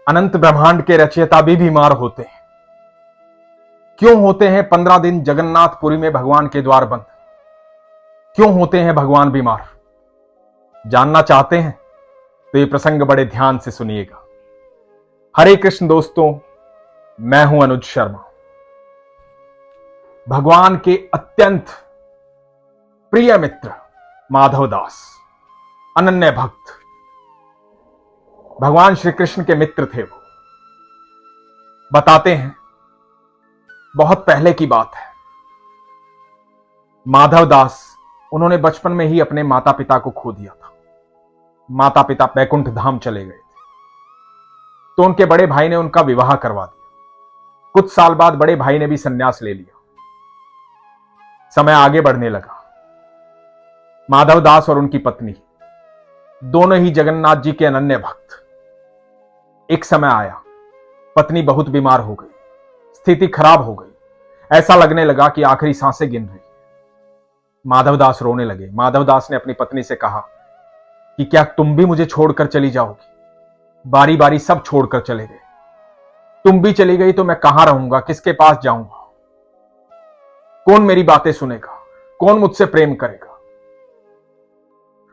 अनंत ब्रह्मांड के रचयिता भी बीमार होते हैं। क्यों होते हैं 15 दिन जगन्नाथपुरी में भगवान के द्वार बंद? क्यों होते हैं भगवान बीमार? जानना चाहते हैं तो ये प्रसंग बड़े ध्यान से सुनिएगा। हरे कृष्ण दोस्तों, मैं हूं अनुज शर्मा। भगवान के अत्यंत प्रिय मित्र माधव दास, अनन्य भक्त, भगवान श्री कृष्ण के मित्र थे। वो बताते हैं, बहुत पहले की बात है। माधव दास, उन्होंने बचपन में ही अपने माता पिता को खो दिया था। माता पिता बैकुंठ धाम चले गए थे, तो उनके बड़े भाई ने उनका विवाह करवा दिया। कुछ साल बाद बड़े भाई ने भी संन्यास ले लिया। समय आगे बढ़ने लगा। माधव दास और उनकी पत्नी दोनों ही जगन्नाथ जी के अनन्य भक्त। एक समय आया, पत्नी बहुत बीमार हो गई, स्थिति खराब हो गई। ऐसा लगने लगा कि आखिरी सांसें गिन रही। माधव दास रोने लगे। माधव दास ने अपनी पत्नी से कहा कि क्या तुम भी मुझे छोड़कर चली जाओगी? बारी बारी सब छोड़कर चले गए, तुम भी चली गई तो मैं कहां रहूंगा, किसके पास जाऊंगा? कौन मेरी बातें सुनेगा? कौन मुझसे प्रेम करेगा?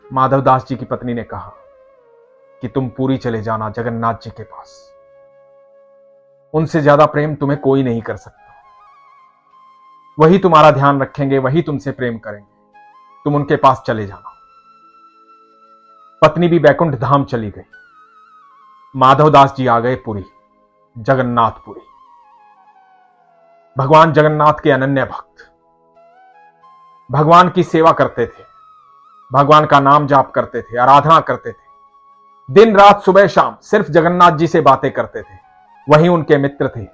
माधव दास जी की पत्नी ने कहा कि तुम पूरी चले जाना जगन्नाथ जी के पास। उनसे ज्यादा प्रेम तुम्हें कोई नहीं कर सकता। वही तुम्हारा ध्यान रखेंगे, वही तुमसे प्रेम करेंगे। तुम उनके पास चले जाना। पत्नी भी बैकुंठ धाम चली गई। माधव दास जी आ गए पुरी, जगन्नाथपुरी। भगवान जगन्नाथ के अनन्य भक्त, भगवान की सेवा करते थे, भगवान का नाम जाप करते थे, आराधना करते थे। दिन रात सुबह शाम सिर्फ जगन्नाथ जी से बातें करते थे। वही उनके मित्र थे,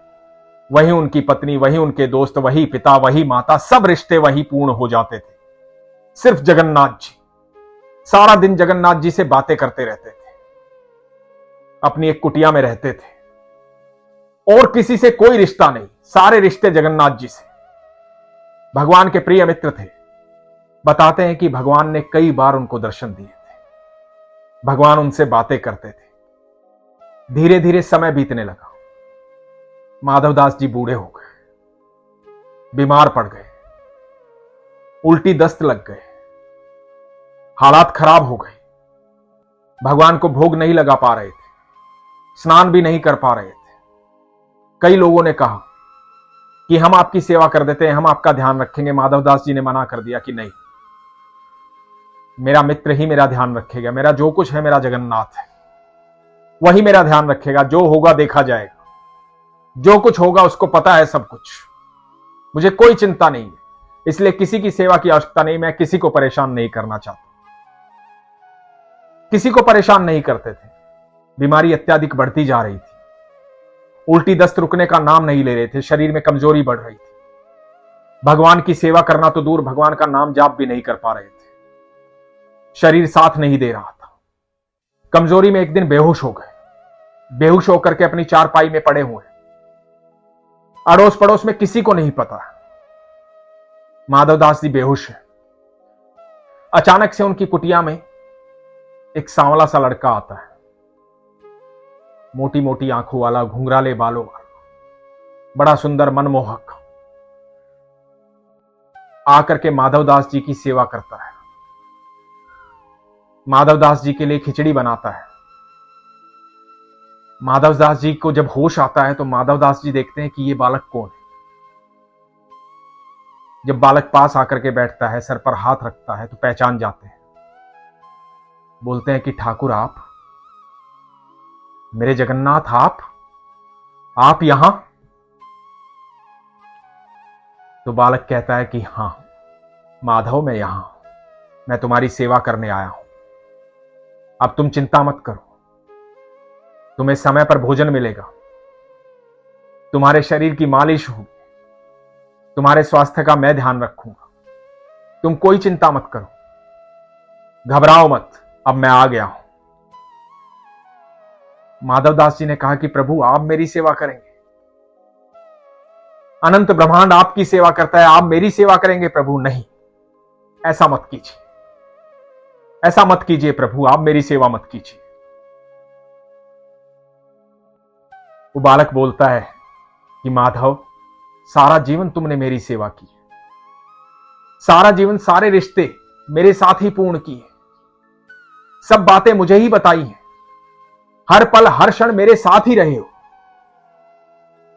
वही उनकी पत्नी, वही उनके दोस्त, वही पिता, वही माता, सब रिश्ते वही पूर्ण हो जाते थे। सिर्फ जगन्नाथ जी। सारा दिन जगन्नाथ जी से बातें करते रहते थे। अपनी एक कुटिया में रहते थे और किसी से कोई रिश्ता नहीं, सारे रिश्ते जगन्नाथ जी से। भगवान के प्रिय मित्र थे। बताते हैं कि भगवान ने कई बार उनको दर्शन दिए थे। भगवान उनसे बातें करते थे। धीरे धीरे समय बीतने लगा। माधव दास जी बूढ़े हो गए, बीमार पड़ गए, उल्टी दस्त लग गए, हालात खराब हो गए। भगवान को भोग नहीं लगा पा रहे थे, स्नान भी नहीं कर पा रहे थे। कई लोगों ने कहा कि हम आपकी सेवा कर देते हैं, हम आपका ध्यान रखेंगे। माधव दास जी ने मना कर दिया कि नहीं, मेरा मित्र ही मेरा ध्यान रखेगा। मेरा जो कुछ है मेरा जगन्नाथ है, वही मेरा ध्यान रखेगा। जो होगा देखा जाएगा, जो कुछ होगा उसको पता है सब कुछ। मुझे कोई चिंता नहीं है, इसलिए किसी की सेवा की आवश्यकता नहीं। मैं किसी को परेशान नहीं करना चाहता। किसी को परेशान नहीं करते थे। बीमारी अत्यधिक बढ़ती जा रही थी। उल्टी दस्त रुकने का नाम नहीं ले रहे थे। शरीर में कमजोरी बढ़ रही थी। भगवान की सेवा करना तो दूर, भगवान का नाम जाप भी नहीं कर पा रहे थे। शरीर साथ नहीं दे रहा था। कमजोरी में एक दिन बेहोश हो गए। बेहोश होकर के अपनी चारपाई में पड़े हुए। अड़ोस पड़ोस में किसी को नहीं पता माधव दास जी बेहोश है। अचानक से उनकी कुटिया में एक सांवला सा लड़का आता है। मोटी मोटी आंखों वाला, घुंघराले बालों वाला, बड़ा सुंदर, मनमोहक। आकर के माधव दास जी की सेवा करता है। माधव दास जी के लिए खिचड़ी बनाता है। माधव दास जी को जब होश आता है तो माधव दास जी देखते हैं कि ये बालक कौन है। जब बालक पास आकर के बैठता है, सर पर हाथ रखता है, तो पहचान जाते हैं। बोलते हैं कि ठाकुर आप, मेरे जगन्नाथ आप यहां? तो बालक कहता है कि हां माधव, मैं यहां, मैं तुम्हारी सेवा करने आया हूं। अब तुम चिंता मत करो, तुम्हें समय पर भोजन मिलेगा, तुम्हारे शरीर की मालिश होगी, तुम्हारे स्वास्थ्य का मैं ध्यान रखूंगा। तुम कोई चिंता मत करो, घबराओ मत, अब मैं आ गया हूं। माधव दास जी ने कहा कि प्रभु आप मेरी सेवा करेंगे? अनंत ब्रह्मांड आपकी सेवा करता है, आप मेरी सेवा करेंगे? प्रभु नहीं, ऐसा मत कीजिए, ऐसा मत कीजिए प्रभु, आप मेरी सेवा मत कीजिए। वो बालक बोलता है कि माधव, सारा जीवन तुमने मेरी सेवा की, सारा जीवन सारे रिश्ते मेरे साथ ही पूर्ण किए, सब बातें मुझे ही बताई हैं, हर पल हर क्षण मेरे साथ ही रहे हो,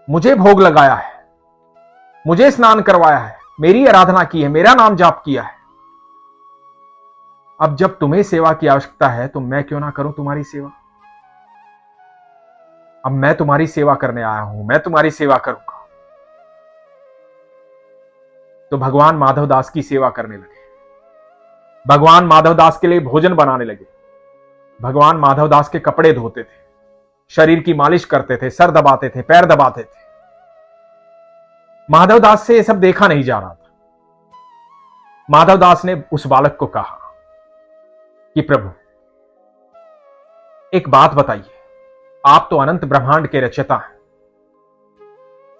मुझे भोग लगाया है, मुझे स्नान करवाया है, मेरी आराधना की है, मेरा नाम जाप किया है। अब जब तुम्हें सेवा की आवश्यकता है तो मैं क्यों ना करूं तुम्हारी सेवा। अब मैं तुम्हारी सेवा करने आया हूं, मैं तुम्हारी सेवा करूंगा। तो भगवान माधवदास की सेवा करने लगे, भगवान माधवदास के लिए भोजन बनाने लगे, भगवान माधवदास के कपड़े धोते थे, शरीर की मालिश करते थे, सर दबाते थे, पैर दबाते थे। माधवदास से यह सब देखा नहीं जा रहा था। माधवदास ने उस बालक को कहा कि प्रभु, एक बात बताइए, आप तो अनंत ब्रह्मांड के रचयिता हैं,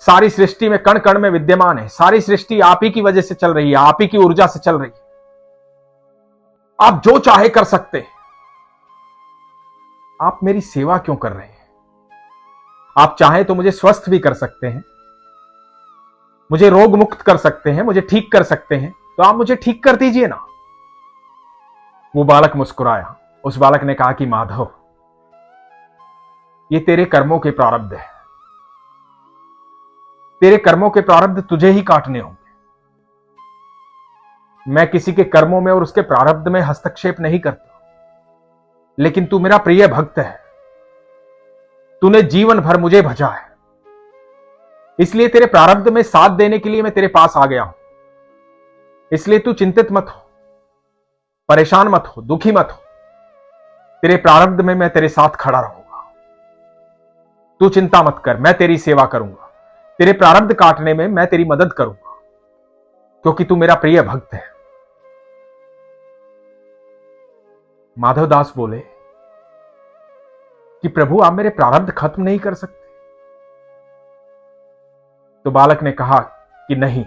सारी सृष्टि में कण कण में विद्यमान है, सारी सृष्टि आप ही की वजह से चल रही है, आप ही की ऊर्जा से चल रही है, आप जो चाहे कर सकते हैं, आप मेरी सेवा क्यों कर रहे हैं? आप चाहें तो मुझे स्वस्थ भी कर सकते हैं, मुझे रोग मुक्त कर सकते हैं, मुझे ठीक कर सकते हैं, तो आप मुझे ठीक कर दीजिए ना। वो बालक मुस्कुराया। उस बालक ने कहा कि माधव, ये तेरे कर्मों के प्रारब्ध है, तेरे कर्मों के प्रारब्ध तुझे ही काटने होंगे। मैं किसी के कर्मों में और उसके प्रारब्ध में हस्तक्षेप नहीं करता, लेकिन तू मेरा प्रिय भक्त है, तूने जीवन भर मुझे भजा है, इसलिए तेरे प्रारब्ध में साथ देने के लिए मैं तेरे पास आ गया हूं। इसलिए तू चिंतित मत हो, परेशान मत हो, दुखी मत हो, तेरे प्रारब्ध में मैं तेरे साथ खड़ा रहूंगा। तू चिंता मत कर, मैं तेरी सेवा करूंगा, तेरे प्रारब्ध काटने में मैं तेरी मदद करूंगा, क्योंकि तू मेरा प्रिय भक्त है। माधवदास बोले कि प्रभु, आप मेरे प्रारब्ध खत्म नहीं कर सकते। तो बालक ने कहा कि नहीं,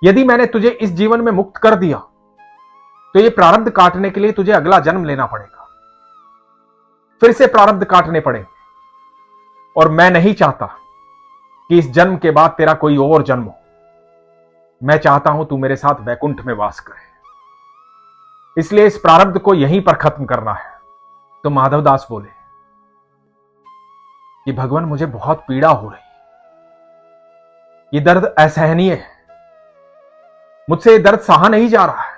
यदि मैंने तुझे इस जीवन में मुक्त कर दिया तो ये प्रारब्ध काटने के लिए तुझे अगला जन्म लेना पड़ेगा, फिर से प्रारब्ध काटने पड़ेंगे, और मैं नहीं चाहता कि इस जन्म के बाद तेरा कोई और जन्म हो। मैं चाहता हूं तू मेरे साथ वैकुंठ में वास करे, इसलिए इस प्रारब्ध को यहीं पर खत्म करना है। तो माधवदास बोले कि भगवान, मुझे बहुत पीड़ा हो रही, ये दर्द असहनीय है, मुझसे ये दर्द सहा नहीं जा रहा है।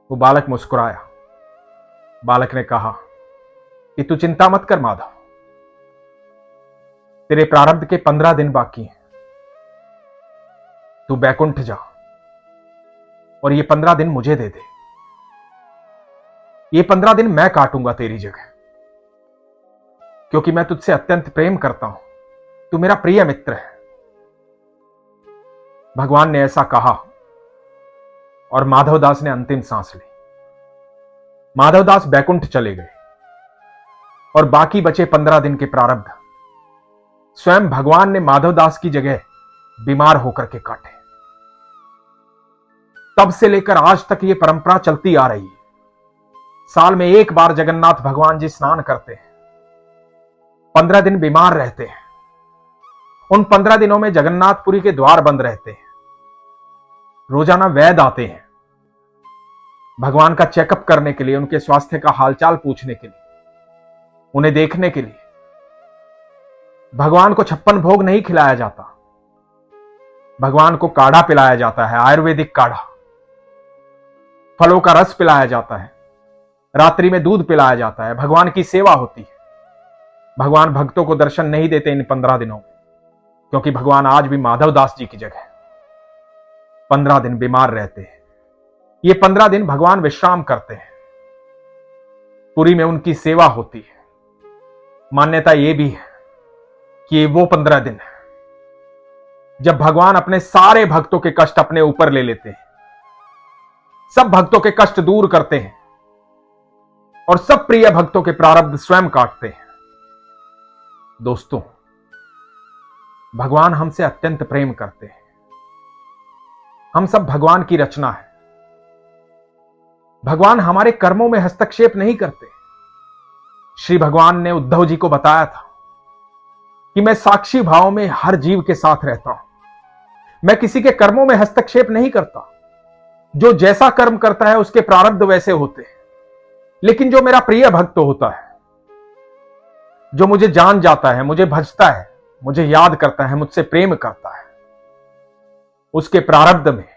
वो बालक मुस्कुराया। बालक ने कहा कि तू चिंता मत कर माधव, तेरे प्रारब्ध के 15 दिन बाकी हैं, तू बैकुंठ जा और ये 15 दिन मुझे दे दे। ये 15 दिन मैं काटूंगा तेरी जगह, क्योंकि मैं तुझसे अत्यंत प्रेम करता हूं, तू मेरा प्रिय मित्र है। भगवान ने ऐसा कहा और माधवदास ने अंतिम सांस ली। माधवदास बैकुंठ चले गए और बाकी बचे 15 दिन के प्रारब्ध स्वयं भगवान ने माधवदास की जगह बीमार होकर के काटे। तब से लेकर आज तक यह परंपरा चलती आ रही है। साल में एक बार जगन्नाथ भगवान जी स्नान करते हैं, 15 दिन बीमार रहते हैं। उन 15 दिनों में जगन्नाथपुरी के द्वार बंद रहते हैं। रोजाना वैद्य आते हैं भगवान का चेकअप करने के लिए, उनके स्वास्थ्य का हालचाल पूछने के लिए, उन्हें देखने के लिए। भगवान को 56 भोग नहीं खिलाया जाता, भगवान को काढ़ा पिलाया जाता है, आयुर्वेदिक काढ़ा, फलों का रस पिलाया जाता है, रात्रि में दूध पिलाया जाता है, भगवान की सेवा होती है। भगवान भक्तों को दर्शन नहीं देते इन 15 दिनों में, क्योंकि भगवान आज भी माधवदास जी की जगह 15 दिन बीमार रहते हैं। ये 15 दिन भगवान विश्राम करते हैं, पुरी में उनकी सेवा होती है। मान्यता यह भी है कि वो 15 दिन है जब भगवान अपने सारे भक्तों के कष्ट अपने ऊपर ले लेते हैं, सब भक्तों के कष्ट दूर करते हैं और सब प्रिय भक्तों के प्रारब्ध स्वयं काटते हैं। दोस्तों, भगवान हमसे अत्यंत प्रेम करते हैं। हम सब भगवान की रचना है। भगवान हमारे कर्मों में हस्तक्षेप नहीं करते। श्री भगवान ने उद्धव जी को बताया था कि मैं साक्षी भाव में हर जीव के साथ रहता हूं, मैं किसी के कर्मों में हस्तक्षेप नहीं करता। जो जैसा कर्म करता है उसके प्रारब्ध वैसे होते हैं, लेकिन जो मेरा प्रिय भक्त होता है, जो मुझे जान जाता है, मुझे भजता है, मुझे याद करता है, मुझसे प्रेम करता है, उसके प्रारब्ध में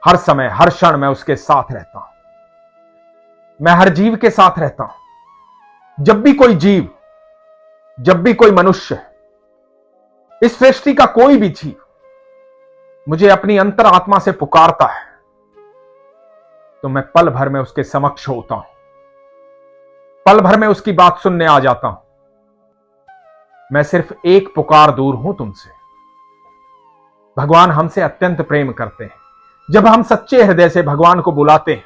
हर समय हर क्षण मैं उसके साथ रहता हूं। मैं हर जीव के साथ रहता हूं। जब भी कोई जीव, जब भी कोई मनुष्य, इस सृष्टि का कोई भी जीव मुझे अपनी अंतर आत्मा से पुकारता है, तो मैं पल भर में उसके समक्ष होता हूं, पल भर में उसकी बात सुनने आ जाता हूं। मैं सिर्फ एक पुकार दूर हूं तुमसे। भगवान हमसे अत्यंत प्रेम करते हैं। जब हम सच्चे हृदय से भगवान को बुलाते हैं,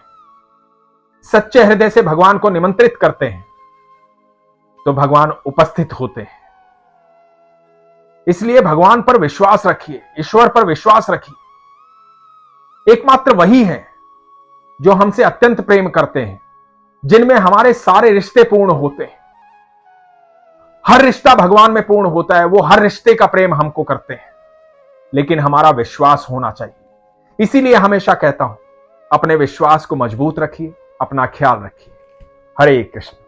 सच्चे हृदय से भगवान को निमंत्रित करते हैं, तो भगवान उपस्थित होते हैं। इसलिए भगवान पर विश्वास रखिए, ईश्वर पर विश्वास रखिए। एकमात्र वही है जो हमसे अत्यंत प्रेम करते हैं, जिनमें हमारे सारे रिश्ते पूर्ण होते हैं। हर रिश्ता भगवान में पूर्ण होता है, वो हर रिश्ते का प्रेम हमको करते हैं, लेकिन हमारा विश्वास होना चाहिए। इसीलिए हमेशा कहता हूं, अपने विश्वास को मजबूत रखिए, अपना ख्याल रखिए। हरे कृष्ण।